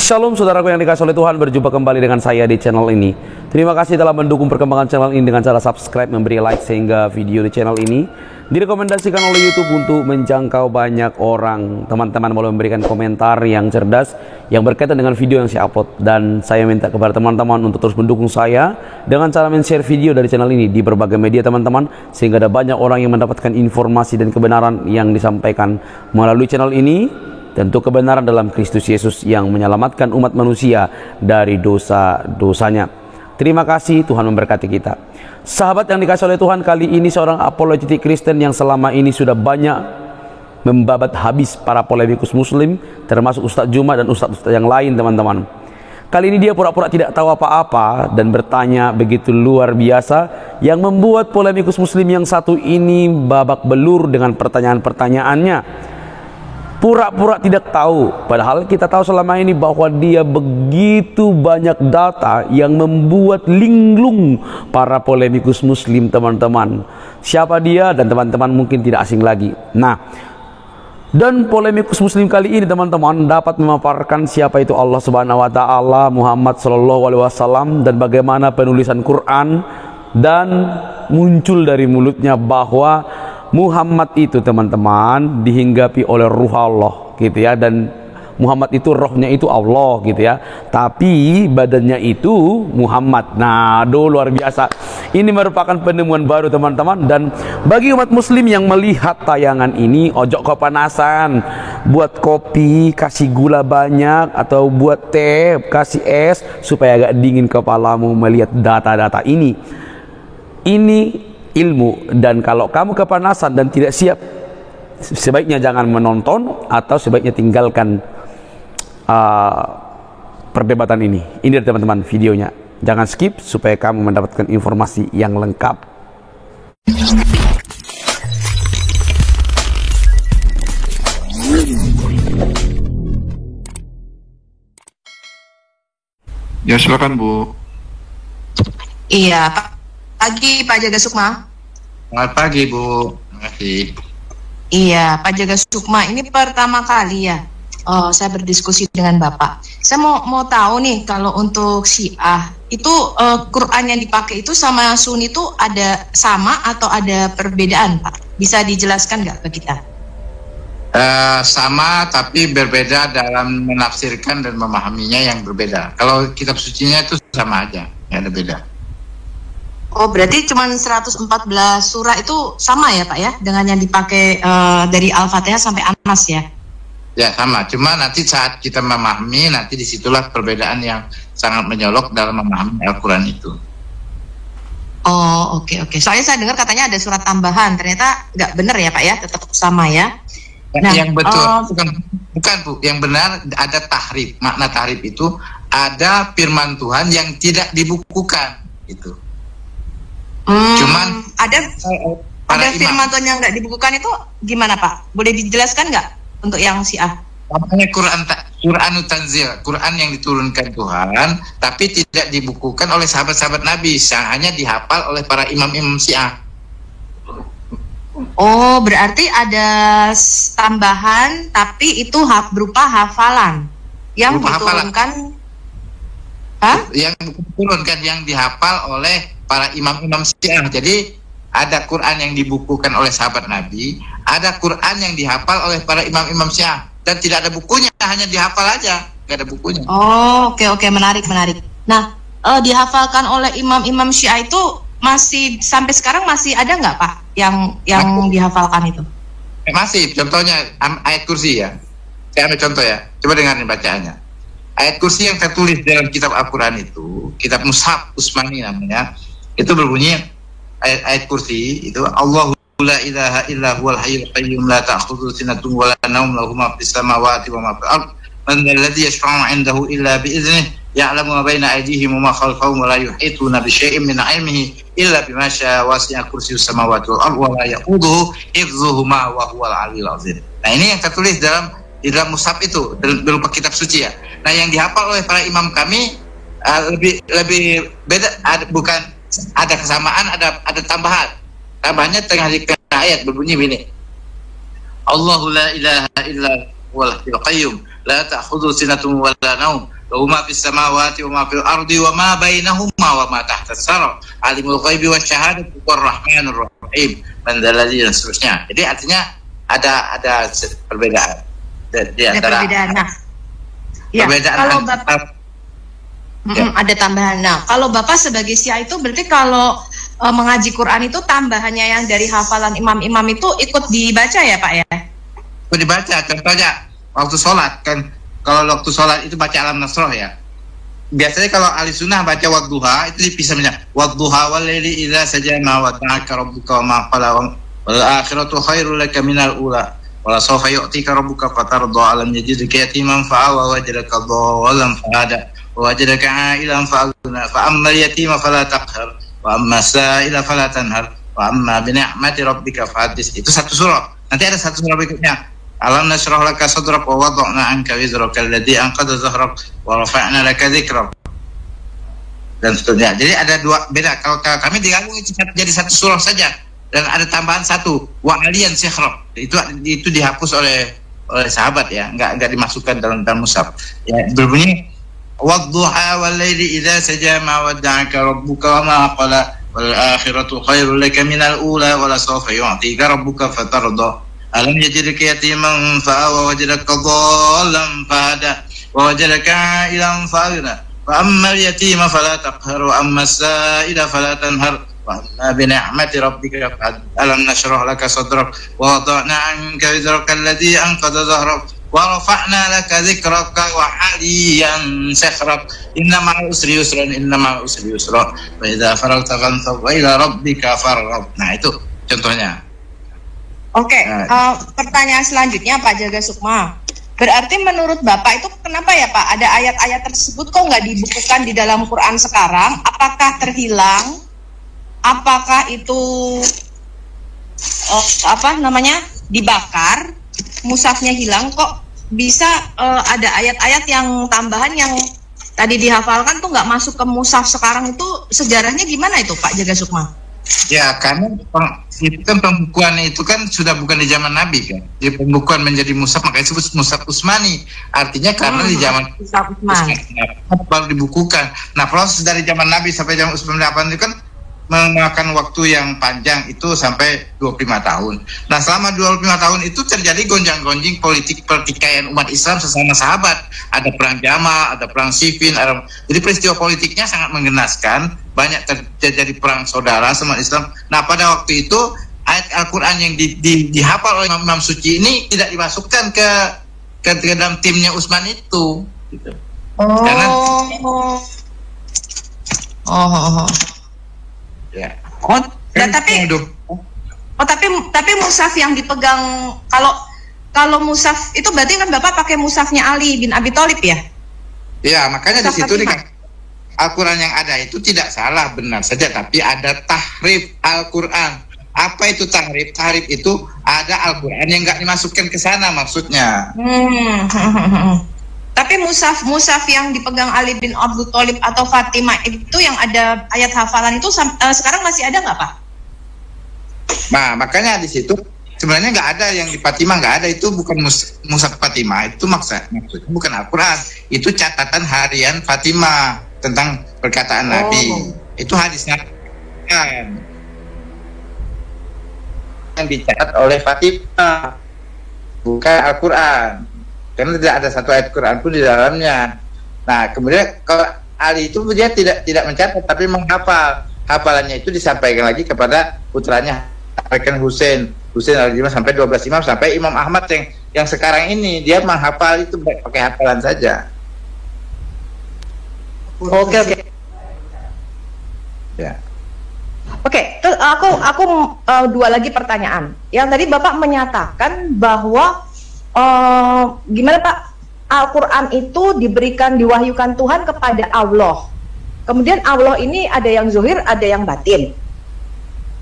Shalom saudaraku yang dikasihi oleh Tuhan, berjumpa kembali dengan saya di channel ini. Terima kasih telah mendukung perkembangan channel ini dengan cara subscribe, memberi like sehingga video di channel ini direkomendasikan oleh YouTube untuk menjangkau banyak orang. Teman-teman boleh memberikan komentar yang cerdas yang berkaitan dengan video yang saya upload, dan saya minta kepada teman-teman untuk terus mendukung saya dengan cara men-share video dari channel ini di berbagai media teman-teman, sehingga ada banyak orang yang mendapatkan informasi dan kebenaran yang disampaikan melalui channel ini. Tentu kebenaran dalam Kristus Yesus yang menyelamatkan umat manusia dari dosa-dosanya. Terima kasih, Tuhan memberkati kita. Sahabat yang dikasihi oleh Tuhan, kali ini seorang apologetik Kristen yang selama ini sudah banyak membabat habis para polemikus muslim, termasuk Ustadz Juma dan Ustadz-Ustadz yang lain teman-teman. Kali ini dia pura-pura tidak tahu apa-apa dan bertanya begitu luar biasa yang membuat polemikus muslim yang satu ini babak belur dengan pertanyaan-pertanyaannya. Pura-pura tidak tahu, padahal kita tahu selama ini bahwa dia begitu banyak data yang membuat linglung para polemikus muslim teman-teman. Siapa dia? Dan teman-teman mungkin tidak asing lagi. Nah, dan polemikus muslim kali ini teman-teman dapat memaparkan siapa itu Allah Subhanahu wa taala, Muhammad sallallahu alaihi wasallam, dan bagaimana penulisan Quran, dan muncul dari mulutnya bahwa Muhammad itu teman-teman dihinggapi oleh ruh Allah gitu ya, dan Muhammad itu rohnya itu Allah gitu ya, tapi badannya itu Muhammad. Nah, luar biasa. Ini merupakan penemuan baru teman-teman, dan bagi umat muslim yang melihat tayangan ini, ojo kepanasan, buat kopi kasih gula banyak, atau buat teh kasih es supaya agak dingin kepalamu melihat data-data ini. Ini ilmu, dan kalau kamu kepanasan dan tidak siap, sebaiknya jangan menonton atau sebaiknya tinggalkan perdebatan ini. Ini teman-teman videonya, jangan skip supaya kamu mendapatkan informasi yang lengkap. Ya silakan Bu. Iya, pagi Pak Jaga Sukma. Selamat pagi Bu, terima kasih. Iya, Pak Jaga Sukma, ini pertama kali ya saya berdiskusi dengan Bapak. Saya mau tahu nih, kalau untuk Syiah itu Quran yang dipakai itu sama Sunni itu ada sama atau ada perbedaan Pak? Bisa dijelaskan nggak ke kita? Sama tapi berbeda dalam menafsirkan dan memahaminya yang berbeda. Kalau kitab sucinya itu sama aja, nggak ada beda. Oh, berarti cuma 114 surah itu sama ya Pak ya, dengan yang dipakai dari Al-Fatihah sampai An-Nas ya? Ya sama, cuma nanti saat kita memahami, nanti disitulah perbedaan yang sangat menyolok dalam memahami Al-Quran itu. Oh, oke. Soalnya saya dengar katanya ada surat tambahan, ternyata nggak benar ya Pak ya, tetap sama ya? Nah, yang betul, bukan Bu, yang benar ada tahrif. Makna tahrif itu ada firman Tuhan yang tidak dibukukan, itu. Cuman ada firman Tuhan yang nggak dibukukan itu gimana Pak? Boleh dijelaskan nggak untuk yang Syiah? Namanya Quranut Tanzil, Quran yang diturunkan Tuhan, tapi tidak dibukukan oleh sahabat-sahabat Nabi, hanya dihafal oleh para imam-imam Syiah. Oh, berarti ada tambahan, tapi itu berupa hafalan yang berupa diturunkan. Yang diturunkan, yang dihafal oleh para imam-imam Syiah. Jadi ada Quran yang dibukukan oleh sahabat Nabi, ada Quran yang dihafal oleh para imam-imam Syiah, dan tidak ada bukunya, hanya dihafal aja, nggak ada bukunya. Oh, oke, menarik. Nah, dihafalkan oleh imam-imam Syiah itu masih sampai sekarang masih ada nggak Pak yang dihafalkan itu? Masih, contohnya ayat kursi ya. Saya ambil contoh ya, coba dengarin bacaannya. Ayat kursi yang tertulis dalam kitab Al-Quran itu, kitab Mushaf Utsmani namanya, itu berbunyi ayat kursi itu, Allahu la ilaha illa huwal hayyul qayyum la ta'khudhuhu sinatun wa la nawm lahu ma fis samawati wa ma fil ard man alladhi yashfa'u 'indahu illa bi idhnihi ya'lamu ma baina aydihim wa ma khalfahum wa la yuhituna bi syai'in min 'ilmihi illa bima syaa wasi'a kursiyyus samawati wal ard wa la yaquduhu hifdhuhuma wa huwal 'aliyyul 'azim. Nah, ini yang tertulis di dalam mushaf itu berupa kitab suci ya. Nah, yang dihafal oleh para imam kami lebih beda, bukan ada kesamaan, ada tambahan. Tambahannya tengah di ayat berbunyi begini. Allahu la ilaha illa huwal hayyul qayyum la ta'khudhuhu sinatun wa la nawm lahu ma fis samawati wa ma fil ardi wa ma bainahuma wa ma tahta as-sara alimul ghaibi wasyahadati ar-rahmanur rahim man dzal ladzi, dan seterusnya. Jadi artinya ada perbedaan di antara perbedaan. Nah, ya, perbedaan kalau Bapak ada tambahan. Nah, kalau Bapak sebagai Syiah itu berarti kalau mengaji Quran itu tambahannya yang dari hafalan imam-imam itu ikut dibaca ya Pak ya? Ikut dibaca. Contohnya waktu sholat kan, kalau waktu sholat itu baca Alam Nasroh ya. Biasanya kalau ahli sunnah baca wadduha itu dipisahnya, wadduha wal laili idza sajama wa ta'aka rabbuka wa ma qala wal akhiratu khairul laka minal ula wala sawfa yu'tika rabbuka fatarda alam yajidka yatiman fa'awa wajadaka dhalan fahada wa wajadaka 'ailan fa'aghna fa ammal yatima fala taqhar wa amma sa'ila fala tanhar wa amma bi ni'mati rabbika fahaddits. Itu satu surah. Nanti ada satu surah berikutnya, alam nashrah laka sadrak wa wada'na anka wizraka alladhi anqadha dhahrak wa rafa'na laka dzikrak, dan seterusnya. Jadi ada dua beda. Kalau kami digabung itu jadi satu surah saja, dan ada tambahan satu wa aliyan sikhrab. Itu dihapus oleh sahabat ya, enggak dimasukkan dalam mushaf. Ya, berbunyi wadduha wal laili idza saja ma wadda'aka rabbuka wa ma qala wal akhiratu khairul laka minal ula wa la sawfa yu'tika rabbuka fatarda alam yajidka yatiman fa'awa wajadaka dhalan fahada wa wajadaka 'ailan fa'aghna fa ammal yatima fala taqhar wa ammas sa'ila fala tanhar wa amma bi ni'mati rabbika alam nashrah laka sadrak wa wada'na 'anka wizraka alladhi anqadha dhahrak wa rafa'na laka dzikraka wa haliyan sikhrab inna ma'al usri yusran inna ma'al usri yusra wa idza faragta fansab wa ila rabbika farghab. Nah, itu contohnya. Oke, pertanyaan selanjutnya Pak Jaga Sukma. Berarti menurut Bapak itu kenapa ya Pak ada ayat-ayat tersebut kok nggak dibukukan di dalam Quran sekarang? Apakah terhilang? Apakah itu dibakar? Mushafnya hilang, kok bisa ada ayat-ayat yang tambahan yang tadi dihafalkan tuh nggak masuk ke mushaf sekarang, itu sejarahnya gimana itu Pak Jaga Sukma? Ya, karena itu kan pembukuan itu kan sudah bukan di zaman Nabi kan. Jadi pembukuan menjadi mushaf, makanya disebut mushaf Utsmani. Artinya karena di zaman Utsmani baru dibukukan. Nah, proses dari zaman Nabi sampai zaman Utsman itu kan memakan waktu yang panjang, itu sampai 25 tahun. Nah, selama 25 tahun itu terjadi gonjang-gonjing politik pertikaian umat Islam sesama sahabat. Ada perang Jamal, ada perang Siffin, jadi peristiwa politiknya sangat menggenaskan, banyak terjadi perang saudara sama Islam. Nah, pada waktu itu ayat Al-Quran yang dihafal oleh Imam Suci ini tidak dimasukkan ke dalam timnya Utsman itu gitu. Karena ya. Tapi mushaf yang dipegang, kalau mushaf itu berarti kan Bapak pakai mushafnya Ali bin Abi Thalib ya? Ya, makanya di situ Al-Quran yang ada itu tidak salah, benar saja, tapi ada tahrif Al-Quran. Apa itu tahrif? Tahrif itu ada Al-Quran yang nggak dimasukkan ke sana maksudnya. Tapi mushaf yang dipegang Ali bin Abi Thalib atau Fatimah itu yang ada ayat hafalan itu sekarang masih ada nggak Pak? Nah, makanya di situ sebenarnya nggak ada yang di Fatimah, nggak ada, itu bukan mushaf Fatimah, itu maksudnya bukan Al-Quran, itu catatan harian Fatimah tentang perkataan Nabi. Itu hadisnya kan yang dicatat oleh Fatimah, bukan Al-Quran, karena tidak ada satu ayat Quran pun di dalamnya. Nah, kemudian kalau Ali itu dia tidak mencatat tapi menghafal. Hafalannya itu disampaikan lagi kepada putranya, sampaikan Husain alaihi sampai 12 imam, sampai Imam Ahmad yang sekarang ini dia menghafal itu pakai hafalan saja. Oke. Ya. Oke, terus aku dua lagi pertanyaan. Yang tadi Bapak menyatakan bahwa gimana Pak, Al-Quran itu diberikan, diwahyukan Tuhan kepada Allah. Kemudian Allah ini ada yang zuhir, ada yang batin.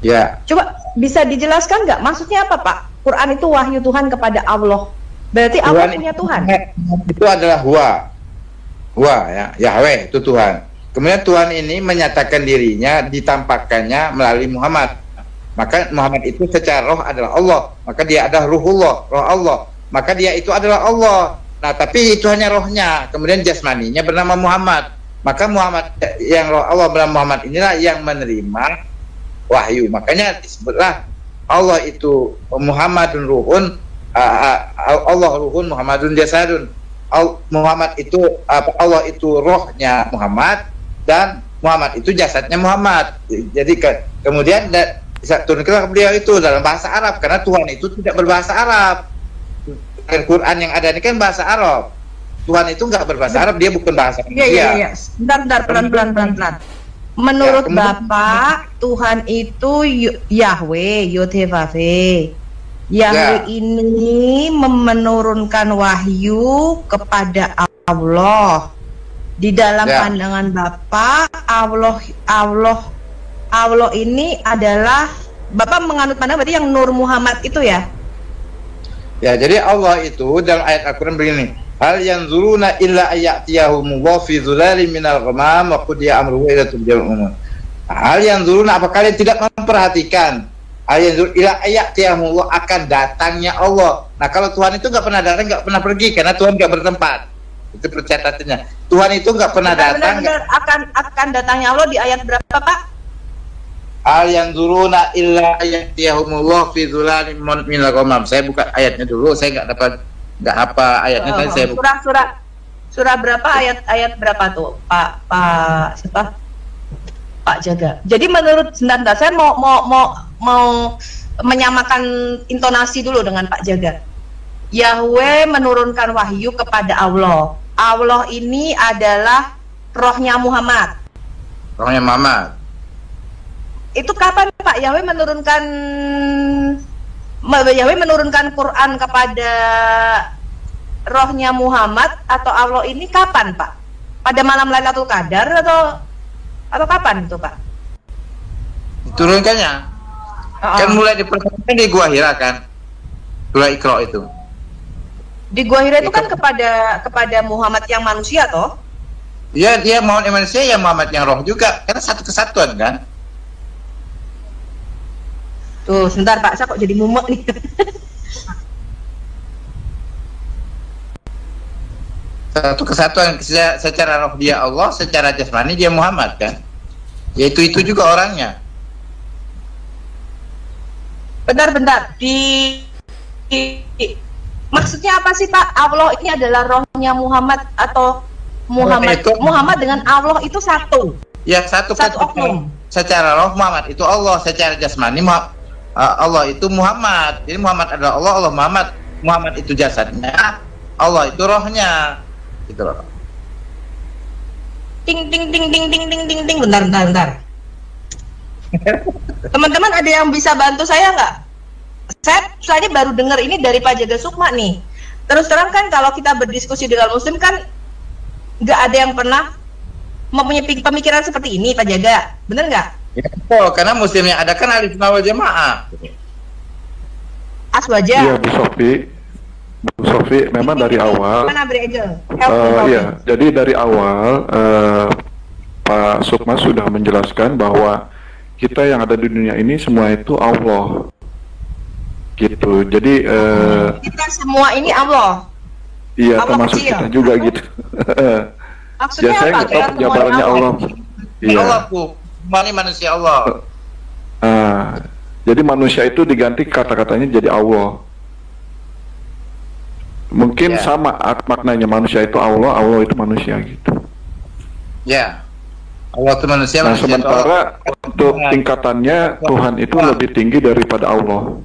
Ya. Coba bisa dijelaskan nggak? Maksudnya apa Pak? Quran itu wahyu Tuhan kepada Allah. Berarti Allah punya Tuhan. Itu adalah Huwa ya, Yahweh itu Tuhan. Kemudian Tuhan ini menyatakan dirinya, ditampakkannya melalui Muhammad. Maka Muhammad itu secara roh adalah Allah. Maka dia adalah ruhullah, roh Allah. Maka dia itu adalah Allah. Nah, tapi itu hanya rohnya. Kemudian jasmaninya bernama Muhammad. Maka Muhammad yang roh Allah bernama Muhammad inilah yang menerima wahyu. Makanya disebutlah Allah itu Muhammadun ruhun, Allah ruhun Muhammadun jasadun. Muhammad itu Allah itu rohnya Muhammad dan Muhammad itu jasadnya Muhammad. Jadi kemudian turunkan beliau itu dalam bahasa Arab karena Tuhan itu tidak berbahasa Arab. Al-Quran yang ada ini kan bahasa Arab. Tuhan itu nggak berbahasa Arab, dia bukan bahasa manusia. Iya. Bentar, pelan. Menurut Bapak, Tuhan itu Yahweh, Yod-Heh-Vav-He. Yahweh ini menurunkan wahyu kepada Allah. Di dalam pandangan Bapak, Allah ini adalah, Bapak menganut pandangan berarti yang Nur Muhammad itu ya? Ya, jadi Allah itu dalam ayat Al-Quran begini, hal yanzuruna illa ayyatiyahum wa fi dhulalin minal ghamam wa qudiya amruhu ila turja'ul umur. Hal yanzuruna, apa kalian tidak memperhatikan hal yanzur illa ayyatiyahum akan datangnya Allah. Nah, kalau Tuhan itu nggak pernah datang, nggak pernah pergi karena Tuhan nggak bertempat. Itu percatatannya. Tuhan itu nggak pernah datang. Akan datangnya Allah di ayat berapa, Pak? Al yanzuruna illa ayyatiyahumullah fi dhulalin minal ghamam. Saya buka ayatnya dulu, saya nggak apa ayatnya tadi saya buka. Surah berapa, ayat berapa tuh, Pak siapa? Pak Jaga. Jadi menurut saya mau menyamakan intonasi dulu dengan Pak Jaga. Yahweh menurunkan wahyu kepada Allah. Allah ini adalah rohnya Muhammad. Rohnya Muhammad. Itu kapan Pak Yahweh menurunkan Quran kepada rohnya Muhammad atau Allah ini kapan, Pak? Pada malam Lailatul Qadar atau kapan itu, Pak? Turunkannya. Kan mulai diperkenalkan di Gua Hira kan. Surah Iqra itu. Di Gua Hira itu kan kepada Muhammad yang manusia toh? Iya, dia Muhammad yang manusia, ya Muhammad yang roh juga. Karena satu kesatuan kan. Tuh, sebentar Pak, saya kok jadi mumet nih. Satu kesatuan secara roh dia Allah, secara jasmani dia Muhammad kan. Yaitu itu juga orangnya. Bentar. Maksudnya apa sih Pak? Allah ini adalah rohnya Muhammad atau Muhammad dengan Allah itu satu? Ya, satu oknum. Secara roh Muhammad itu Allah, secara jasmani Allah itu Muhammad. Jadi Muhammad adalah Allah, Allah Muhammad itu jasadnya, Allah itu rohnya. Gitu loh. Ting. Bentar. Teman-teman ada yang bisa bantu saya nggak? Saya baru dengar ini dari Pak Jaga Sukma nih. Terus terang kan kalau kita berdiskusi dengan Muslim kan nggak ada yang pernah mempunyai pemikiran seperti ini, Pak Jaga. Bener nggak? Ya, betul, karena Muslim yang ada kan Ahli Sunnah wal Jamaah. Aswaja. Iya, Bu Sofi, memang dari awal. Mana Iya, jadi dari awal Pak Sukma sudah menjelaskan bahwa kita yang ada di dunia ini semua itu Allah. Gitu. Jadi kita semua ini Allah. Iya, Allah termasuk kecil. kita juga gitu. Maksudnya ya, saya apa? nggak tahu jabarannya Allah. Iya. Allah, Bu. Ini manusia Allah. Jadi manusia itu diganti kata-katanya jadi Allah. Mungkin sama maknanya, manusia itu Allah, Allah itu manusia gitu. Ya. Allah itu manusia. Nah, manusia sementara itu untuk tingkatannya Tuhan itu lebih tinggi daripada Allah.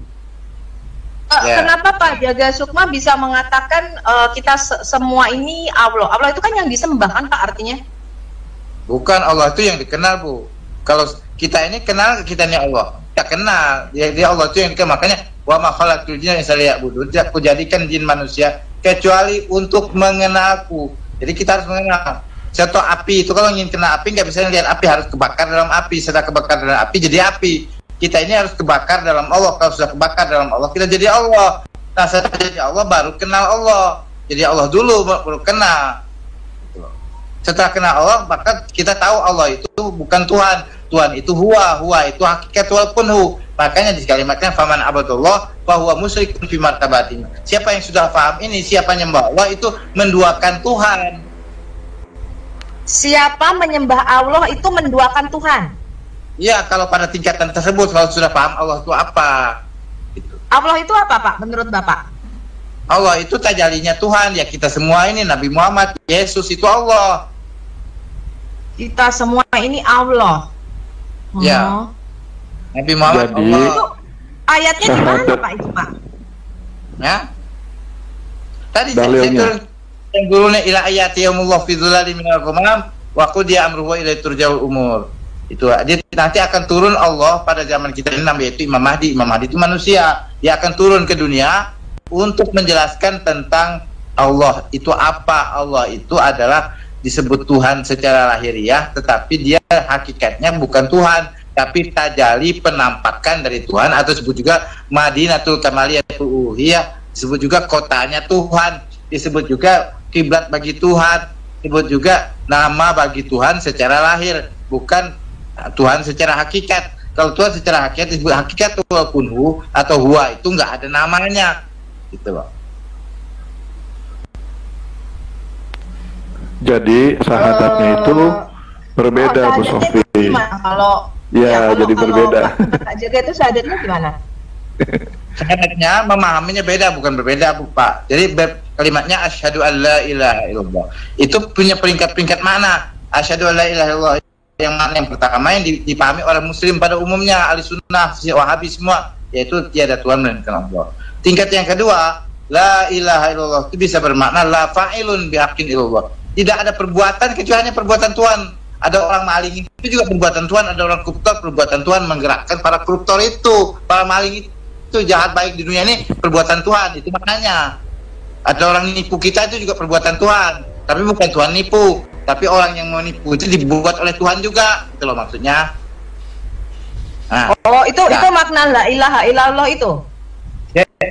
Kenapa Pak Jaga Sukma bisa mengatakan kita semua ini Allah? Allah itu kan yang disembah kan Pak artinya? Bukan, Allah itu yang dikenal, Bu. Kalau kita ini kenal, kita ini Allah. Kita kenal, dia Allah itu yang dikenal. Makanya wa ma khalaqtul jinna illa liya'budun. Aku jadikan jin manusia kecuali untuk mengenalku. Jadi kita harus mengenal. Contoh api itu, kalau ingin kena api nggak bisa lihat api, harus kebakar dalam api. Setelah kebakar dalam api jadi api. Kita ini harus kebakar dalam Allah. Kalau sudah kebakar dalam Allah, kita jadi Allah. Nah, setelah jadi Allah baru kenal Allah. Jadi Allah dulu baru kenal. Setelah kenal Allah, maka kita tahu Allah itu bukan Tuhan. Tuhan itu huwa itu hakikat walaupun hu. Makanya di kalimatnya faman abadallah bahwa musyrikun fi martabatin. Siapa yang sudah paham ini, siapa yang menyembah Allah itu menduakan Tuhan. Siapa menyembah Allah itu menduakan Tuhan. Ya, kalau pada tingkatan tersebut kalau sudah paham Allah itu apa? Gitu. Allah itu apa, Pak? Menurut Bapak? Allah itu tajalinya Tuhan, ya kita semua ini Nabi Muhammad, Yesus itu Allah. Kita semua ini Allah. Ya. Nabi Muhammad Jadi, Allah. Itu ayatnya di mana, Pak, itu, Pak? Ya. Tadi Dalilnya. yang gurunya ila ayati yaumullah fi dzulali minal ghamam wa qudiya amruhu ila turja'ul umur. Itu dia nanti akan turun Allah pada zaman kita ini namanya itu Imam Mahdi. Imam Mahdi itu manusia. Dia akan turun ke dunia untuk menjelaskan tentang Allah. Itu apa? Allah itu adalah disebut Tuhan secara lahiriah, tetapi dia hakikatnya bukan Tuhan, tapi tajali penampakan dari Tuhan, atau disebut juga Madinatul Kamaliyatul Uluhiyah, disebut juga kotanya Tuhan, disebut juga kiblat bagi Tuhan, disebut juga nama bagi Tuhan secara lahir, bukan Tuhan secara hakikat. Kalau Tuhan secara hakikat disebut hakikat kunhu atau huwa, itu nggak ada namanya, gitu loh. Jadi syahadatnya itu berbeda, Bu Sofi. Kalau Jadi berbeda. Pak Jaga itu syahadatnya gimana? Syahadatnya memahaminya beda, bukan berbeda, Bu Pak. Jadi kalimatnya asyhadu an la ilaha illallah. Itu punya peringkat-peringkat mana? Asyhadu an la ilaha illallah yang mana yang pertama yang dipahami orang muslim pada umumnya, ahli sunnah, wahabi semua, yaitu tiada Tuhan melainkan Allah. Tingkat yang kedua, la ilaha illallah itu bisa bermakna la fa'ilun bihaqqin illallah. Tidak ada perbuatan kecuali hanya perbuatan Tuhan. Ada orang maling itu juga perbuatan Tuhan, ada orang koruptor perbuatan Tuhan, menggerakkan para koruptor itu, para maling itu jahat baik di dunia ini perbuatan Tuhan, itu maknanya. Ada orang nipu kita itu juga perbuatan Tuhan, tapi bukan Tuhan nipu, tapi orang yang menipu itu dibuat oleh Tuhan juga, itu loh maksudnya. Nah, itu makna la ilaha illallah itu.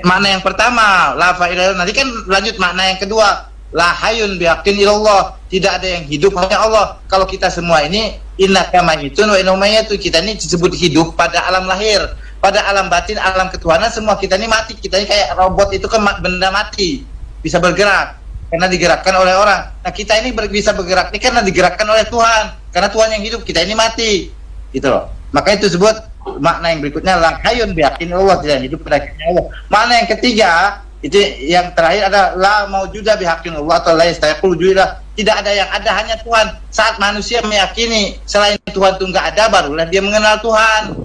Makna yang pertama, la fa ilaha, nanti kan lanjut makna yang kedua, la hayyun bihaqqin illallah, tidak ada yang hidup hanya Allah. Kalau kita semua ini innaka mayitun wa inna mayyitu, kita ini disebut hidup pada alam lahir, pada alam batin, alam ketuhanan, semua kita ini mati. Kita ini kayak robot, itu kan benda mati, bisa bergerak karena digerakkan oleh orang. Nah, kita ini bisa bergerak ini karena digerakkan oleh Tuhan, karena Tuhan yang hidup, kita ini mati, gitu loh. Maka itu disebut makna yang berikutnya, la hayyun bihaqqin illallah, tidak hidup pada Allah. Makna yang ketiga, itu yang terakhir ada la maujuda bihaqqin Allah atau la yastaqul wujudah, tidak ada yang ada hanya Tuhan. Saat manusia meyakini selain Tuhan itu enggak ada, barulah dia mengenal Tuhan,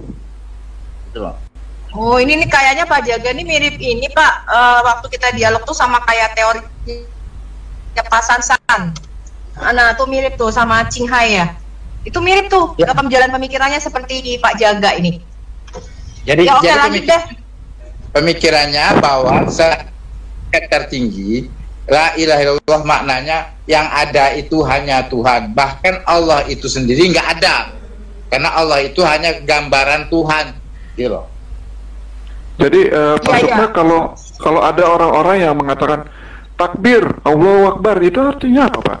gitu loh. Oh, ini nih kayaknya Pak Jaga ini mirip ini, Pak, waktu kita dialog tuh sama kayak teori Pak Sansan. Nah, tuh mirip tuh sama Ching Hai ya. Itu mirip tuh, Ya. jalan pemikirannya seperti Pak Jaga ini. Jadi, Ya, oke, lanjut deh. pemikirannya bahwa tertinggi la ilaha illallah maknanya yang ada itu hanya Tuhan, bahkan Allah itu sendiri nggak ada, karena Allah itu hanya gambaran Tuhan, gitu loh. Jadi Pak Sukma, kalau ada orang-orang yang mengatakan takbir Allahu Akbar, itu artinya apa, Pak?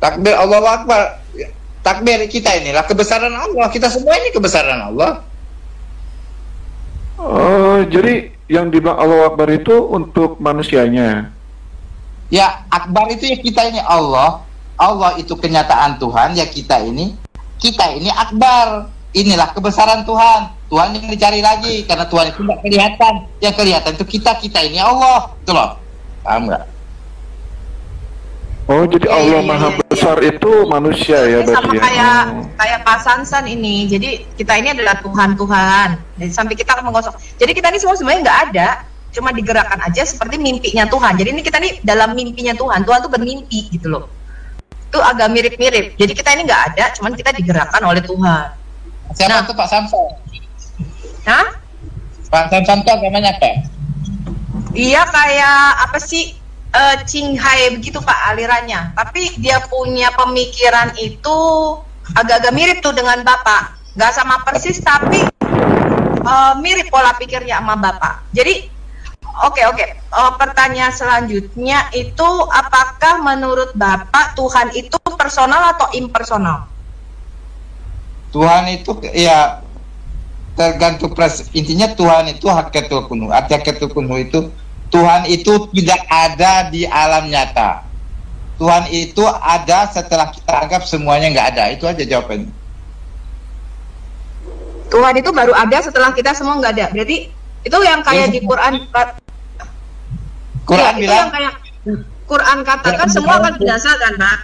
Takbir Allahu Akbar, takbir kita inilah kebesaran Allah, kita semua ini kebesaran Allah. Jadi yang dibilang Allahu Akbar itu untuk manusianya. Ya, akbar itu ya kita ini Allah. Allah itu kenyataan Tuhan, ya kita ini akbar. Inilah kebesaran Tuhan. Tuhan yang dicari lagi, karena Tuhan itu nggak kelihatan. Yang kelihatan itu kita ini Allah. Itu loh. Paham nggak? Oh, jadi Allah Maha Besar itu manusia ya, berarti Sama ya. kayak Pak Sansan ini. Jadi kita ini adalah Tuhan. Jadi sampai kita menggosok. Jadi kita ini semua sebenarnya nggak ada, cuma digerakkan aja seperti mimpinya Tuhan. Jadi ini kita ini dalam mimpinya Tuhan. Tuhan tuh bermimpi gitu loh. Itu agak mirip-mirip. Jadi kita ini nggak ada, cuman kita digerakkan oleh Tuhan. Siapa tuh Pak Samson? Hah? Pak Samson tuh agamanya apa? Iya kayak apa sih? Ching Hai begitu Pak alirannya, tapi dia punya pemikiran itu agak-agak mirip tuh dengan Bapak, nggak sama persis tapi mirip pola pikirnya sama Bapak. Jadi oke. Pertanyaan selanjutnya itu apakah menurut Bapak Tuhan itu personal atau impersonal? Tuhan itu ya tergantung intinya Tuhan itu hakikat kunuh. Arti hakikat kunuh itu Tuhan itu tidak ada di alam nyata. Tuhan itu ada setelah kita anggap semuanya nggak ada. Itu aja jawabannya. Tuhan itu baru ada setelah kita semua nggak ada. Berarti itu yang kayak di Quran. Quran itu bilang. Yang kayak Quran katakan semua akan binasa kan, Pak?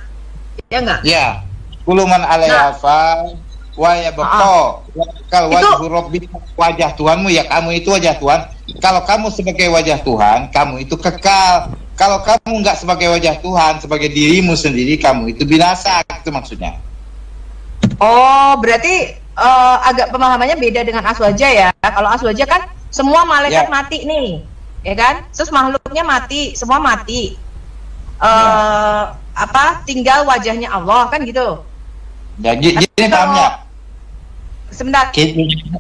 Ya nggak? Ya. Kuluman alaiha fa wa yabqa kal wajhu rabbika, wajah Tuhanmu ya kamu itu wajah Tuhan. Kalau kamu sebagai wajah Tuhan, kamu itu kekal. Kalau kamu nggak sebagai wajah Tuhan, sebagai dirimu sendiri, kamu itu binasa. Itu maksudnya. Oh, berarti agak pemahamannya beda dengan aswaja ya. Kalau aswaja kan semua malaikat mati nih, ya kan? Terus makhluknya mati, semua mati. Tinggal wajahnya Allah kan gitu. Ya, gini pahamnya. Sebentar.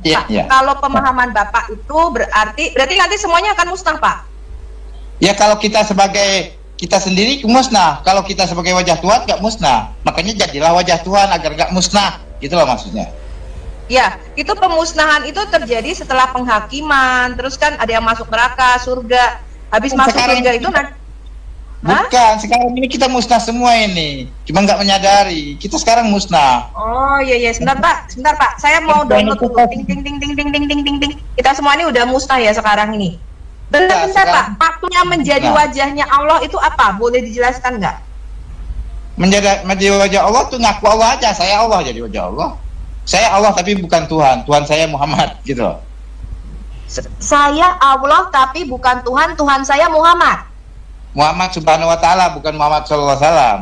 Ya. Kalau pemahaman Bapak itu berarti nanti semuanya akan musnah, Pak. Ya kalau kita sendiri musnah, kalau kita sebagai wajah Tuhan nggak musnah, makanya jadilah wajah Tuhan agar nggak musnah, gitulah maksudnya. Ya, itu pemusnahan itu terjadi setelah penghakiman, terus kan ada yang masuk neraka, surga, habis masuk surga itu bukan, sekarang ini kita musnah semua ini, cuma nggak menyadari, kita sekarang musnah. Oh iya, sebentar Pak, saya mau download dulu, ting. Kita semua ini udah musnah ya sekarang ini. Bentar Pak, waktunya menjadi wajahnya Allah itu apa? Boleh dijelaskan nggak? Menjadi wajah Allah tuh ngaku Allah aja, saya Allah jadi wajah Allah. Saya Allah tapi bukan Tuhan, Tuhan saya Muhammad gitu loh. Saya Allah tapi bukan Tuhan, Tuhan saya Muhammad. Muhammad Subhanahu wa Ta'ala, bukan Muhammad Sallallahu Alaihi Wasallam.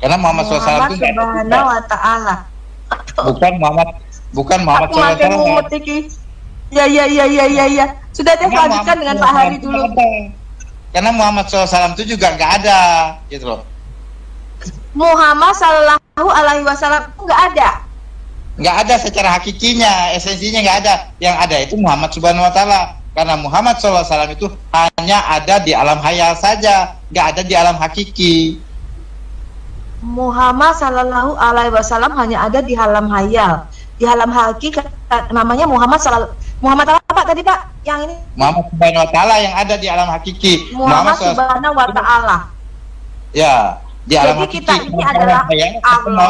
Karena Muhammad Sallallahu Alaihi Wasallam itu Subhanahu wa Ta'ala. Bukan Muhammad Sallallahu Alaihi Wasallam. Ya. Sudah lanjutkan dengan Pak Hari dulu. Karena Muhammad SAW itu juga nggak ada, gitu loh. Muhammad Sallallahu Alaihi Wasallam itu nggak ada. Nggak ada secara hakikinya, esensinya nggak ada. Yang ada itu Muhammad Subhanahu Wa Taala. Karena Muhammad SAW itu hanya ada di alam hayal saja, nggak ada di alam hakiki. Muhammad Sallallahu Alaihi Wasallam hanya ada di alam hayal. Di alam hakiki namanya Muhammad apa tadi Pak? Yang ini Muhammad Subhanahu Wa Taala yang ada di alam hakiki. Muhammad Subhanahu Wa Taala. Ya, di alam hakiki. Jadi kita ini adalah Allah.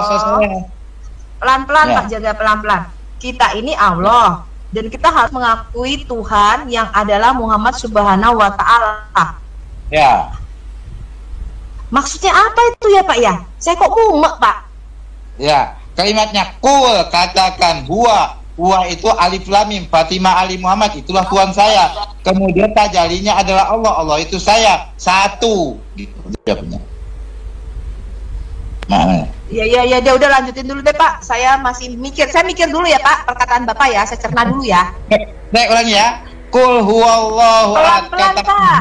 Pelan-pelan Ya. Pak, jaga pelan-pelan. Kita ini Allah dan kita harus mengakui Tuhan yang adalah Muhammad Subhanahu Wa Taala. Ya. Maksudnya apa itu ya Pak ya? Saya kok mumet Pak. Ya, kalimatnya kul, katakan huwa itu alif lam mim, Fatimah Ali Muhammad, itulah Tuhan saya. Kemudian tajalinya adalah Allah, Allah itu saya, satu. Gitu dia punya. Mana? Ya, dia udah lanjutin dulu deh Pak. Saya masih mikir. Saya mikir dulu ya Pak perkataan Bapak ya. Saya cerna dulu ya. Baik, ulangi ya. Kul huwallahu ahad. Pelan-pelan Pak.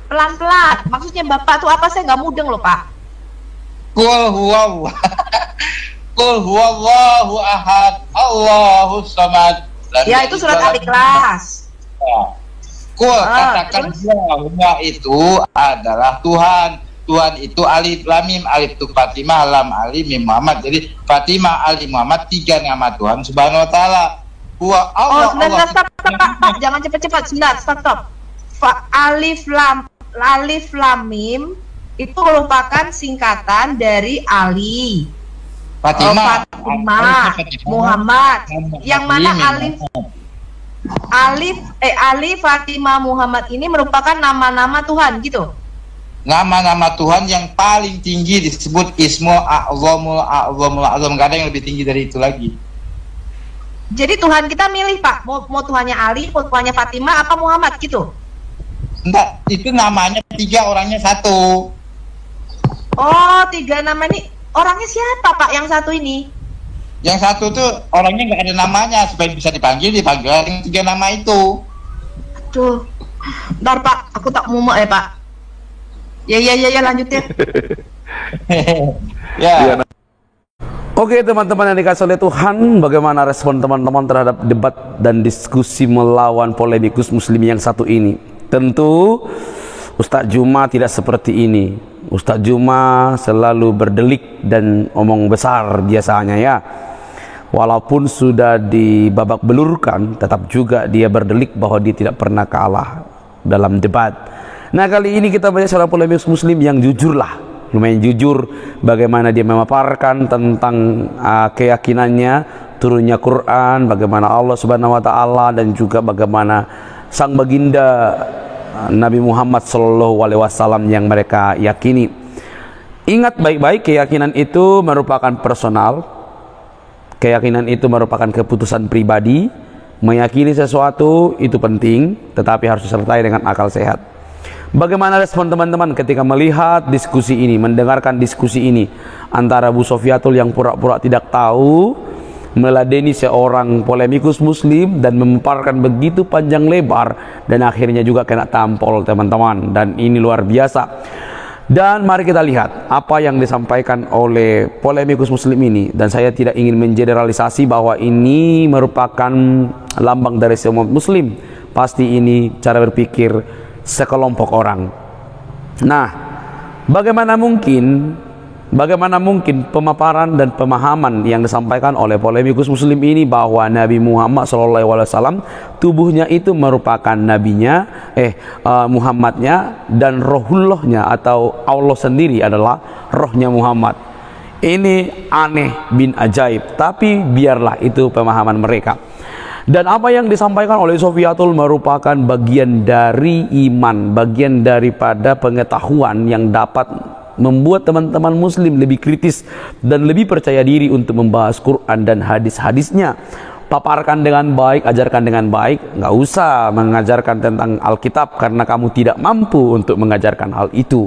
Pelan-pelan. Maksudnya Bapak tuh apa? Saya nggak mudeng loh Pak. Kul huwallahu ahad, Allahus samad. Ya itu surat Al-Ikhlas. Kul, katakan bahwa itu adalah Tuhan. Tuhan itu alif lam mim, alif itu Fatimah, lam Ali mim Muhammad. Jadi Fatimah Ali Muhammad 3 nama Tuhan Subhanahu wa Taala. Huwa Allah. Sebentar, stop, Pak. Jangan cepat-cepat. Sebentar, stop. Alif lam mim itu merupakan singkatan dari Ali. Fatimah, Muhammad. Yang mana Ali Fatimah Muhammad ini merupakan nama-nama Tuhan gitu. Nama-nama Tuhan yang paling tinggi disebut Ismu A'zamul A'zam. Gak ada yang lebih tinggi dari itu lagi. Jadi Tuhan kita milih Pak, mau Tuhannya Ali, mau Tuhannya Fatimah, apa Muhammad gitu? Enggak, itu namanya 3, orangnya 1. Oh, 3 nama ini. Orangnya siapa Pak yang satu ini? Yang 1 tuh orangnya nggak ada namanya, supaya bisa dipanggil yang 3 nama itu. Aduh, bentar Pak, aku tak mumet ya Pak. Ya lanjutin. Ya. Oke teman-teman yang dikasih oleh Tuhan, bagaimana respon teman-teman terhadap debat dan diskusi melawan polemikus muslim yang satu ini? Tentu Ustadz Juma tidak seperti ini. Ustadz Juma selalu berdelik dan omong besar biasanya ya. walaupun sudah dibabak belurkan, tetap juga dia berdelik bahwa dia tidak pernah kalah dalam debat. Nah, kali ini kita banyak seorang polemikus muslim yang jujur lah, lumayan jujur bagaimana dia memaparkan tentang keyakinannya turunnya Quran, bagaimana Allah Subhanahu wa taala, dan juga bagaimana sang baginda Nabi Muhammad sallallahu alaihi wasallam yang mereka yakini. Ingat baik-baik, keyakinan itu merupakan personal. Keyakinan itu merupakan keputusan pribadi. Meyakini sesuatu itu penting, tetapi harus disertai dengan akal sehat. Bagaimana respon teman-teman ketika melihat diskusi ini, mendengarkan diskusi ini antara Bu Sofiatul yang pura-pura tidak tahu meladeni seorang polemikus muslim dan memaparkan begitu panjang lebar, dan akhirnya juga kena tampol teman-teman, dan ini luar biasa. Dan mari kita lihat apa yang disampaikan oleh polemikus muslim ini, dan saya tidak ingin mengeneralisasi bahwa ini merupakan lambang dari semua muslim. Pasti ini cara berpikir sekelompok orang. Nah, bagaimana mungkin pemaparan dan pemahaman yang disampaikan oleh polemikus muslim ini bahwa Nabi Muhammad SAW tubuhnya itu merupakan nabinya, Muhammadnya, dan rohullahnya atau Allah sendiri adalah rohnya Muhammad. Ini aneh bin ajaib, tapi biarlah itu pemahaman mereka. Dan apa yang disampaikan oleh Sofiatul merupakan bagian dari iman, bagian daripada pengetahuan yang dapat membuat teman-teman muslim lebih kritis dan lebih percaya diri untuk membahas Quran dan hadis-hadisnya. Paparkan dengan baik, ajarkan dengan baik. Nggak usah mengajarkan tentang Alkitab karena kamu tidak mampu untuk mengajarkan hal itu.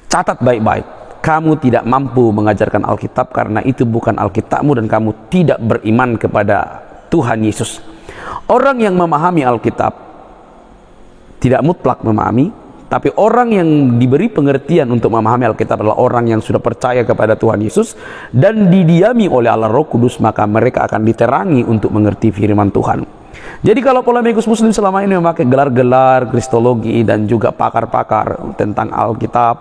Catat baik-baik, kamu tidak mampu mengajarkan Alkitab karena itu bukan Alkitabmu, dan kamu tidak beriman kepada Tuhan Yesus. Orang yang memahami Alkitab tidak mutlak memahami, tapi orang yang diberi pengertian untuk memahami Alkitab adalah orang yang sudah percaya kepada Tuhan Yesus dan didiami oleh Allah Roh Kudus, maka mereka akan diterangi untuk mengerti firman Tuhan. Jadi kalau polemikus muslim selama ini memakai gelar-gelar kristologi dan juga pakar-pakar tentang Alkitab,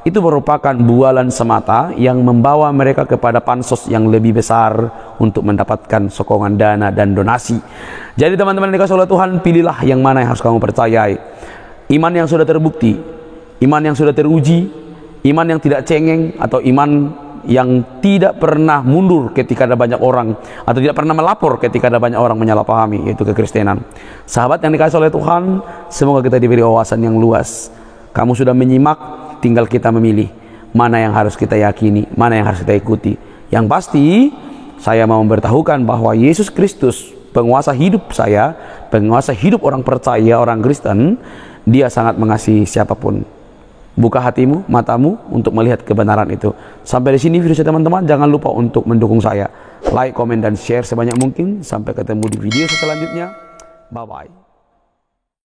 itu merupakan bualan semata yang membawa mereka kepada pansos yang lebih besar untuk mendapatkan sokongan dana dan donasi. Jadi teman-teman yang dikasihi oleh Tuhan, pilihlah yang mana yang harus kamu percayai. Iman yang sudah terbukti, iman yang sudah teruji, iman yang tidak cengeng, atau iman yang tidak pernah mundur ketika ada banyak orang, atau tidak pernah melapor ketika ada banyak orang menyalahpahami, yaitu kekristenan. Sahabat yang dikasihi oleh Tuhan, semoga kita diberi wawasan yang luas. Kamu sudah menyimak, tinggal kita memilih mana yang harus kita yakini, mana yang harus kita ikuti. Yang pasti, saya mau memberitahukan bahwa Yesus Kristus, penguasa hidup saya, penguasa hidup orang percaya, orang Kristen, Dia sangat mengasihi siapapun. Buka hatimu, matamu untuk melihat kebenaran itu. Sampai di sini video saya teman-teman. Jangan lupa untuk mendukung saya. Like, komen, dan share sebanyak mungkin. Sampai ketemu di video selanjutnya. Bye-bye.